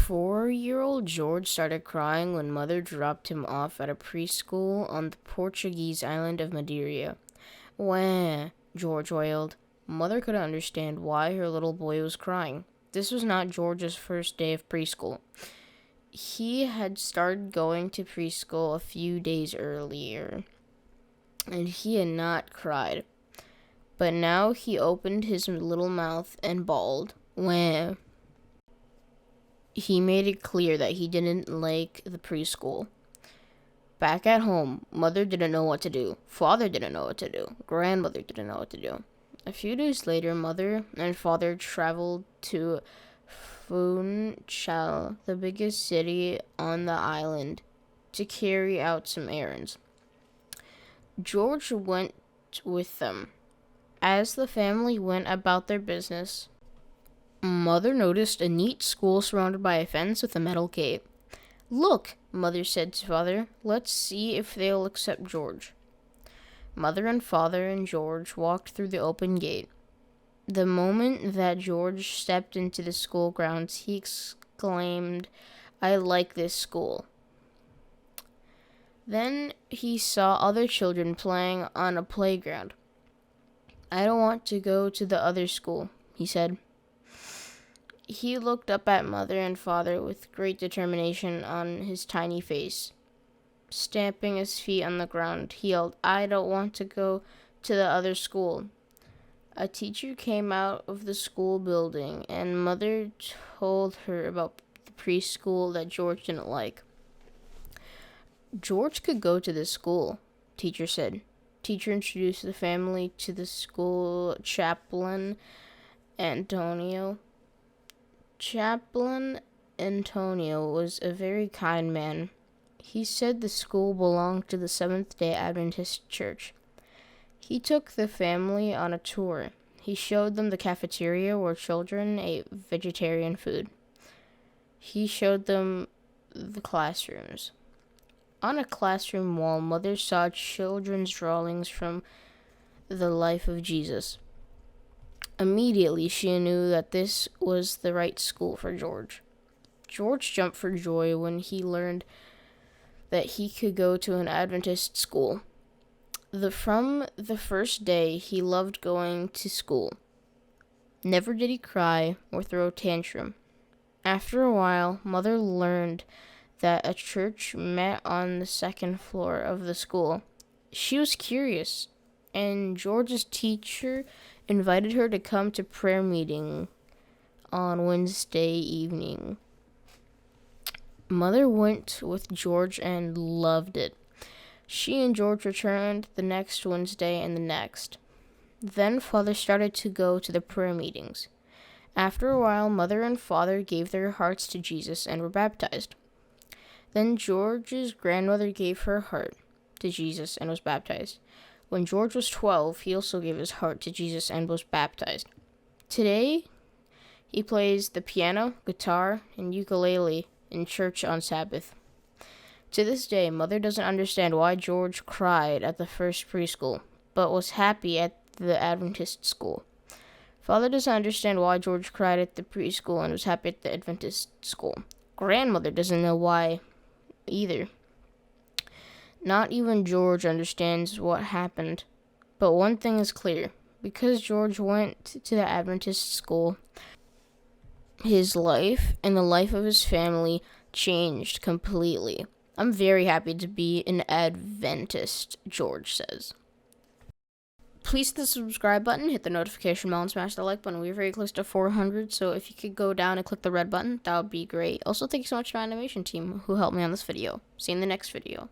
4-year-old George started crying when Mother dropped him off at a preschool on the Portuguese island of Madeira. Wah, George wailed. Mother couldn't understand why her little boy was crying. This was not George's first day of preschool. He had started going to preschool a few days earlier, and he had not cried. But now he opened his little mouth and bawled. Wah. He made it clear that he didn't like the preschool. Back at home, Mother didn't know what to do. Father didn't know what to do. Grandmother didn't know what to do. A few days later, Mother and Father traveled to Funchal, the biggest city on the island, to carry out some errands. George went with them. As the family went about their business, Mother noticed a neat school surrounded by a fence with a metal gate. Look, Mother said to Father, let's see if they'll accept George. Mother and Father and George walked through the open gate. The moment that George stepped into the school grounds, he exclaimed, I like this school. Then he saw other children playing on a playground. I don't want to go to the other school, he said. He looked up at Mother and Father with great determination on his tiny face. Stamping his feet on the ground, he yelled, I don't want to go to the other school. A teacher came out of the school building, and Mother told her about the preschool that George didn't like. George could go to this school, teacher said. Teacher introduced the family to the school chaplain, Antonio. Chaplain Antonio was a very kind man. He said the school belonged to the Seventh-day-Adventist church. He took the family on a tour. He showed them the cafeteria where children ate vegetarian food. He showed them the classrooms. On a classroom wall, Mother saw children's drawings from the life of Jesus. Immediately, she knew that this was the right school for George. George jumped for joy when he learned that he could go to an Adventist school. From the first day, he loved going to school. Never did he cry or throw a tantrum. After a while, Mother learned that a church met on the second floor of the school. She was curious, and George's teacher invited her to come to prayer meeting on Wednesday evening. Mother went with George and loved it. She and George returned the next Wednesday and the next. Then Father started to go to the prayer meetings. After a while, Mother and Father gave their hearts to Jesus and were baptized. Then George's grandmother gave her heart to Jesus and was baptized. When George was 12, he also gave his heart to Jesus and was baptized. Today, he plays the piano, guitar, and ukulele in church on Sabbath. To this day, Mother doesn't understand why George cried at the first preschool, but was happy at the Adventist school. Father doesn't understand why George cried at the preschool and was happy at the Adventist school. Grandmother doesn't know why either. Not even George understands what happened. But one thing is clear. Because George went to the Adventist school, his life and the life of his family changed completely. I'm very happy to be an Adventist, George says. Please hit the subscribe button, hit the notification bell, and smash the like button. We're very close to 400, so if you could go down and click the red button, that would be great. Also, thank you so much to my animation team who helped me on this video. See you in the next video.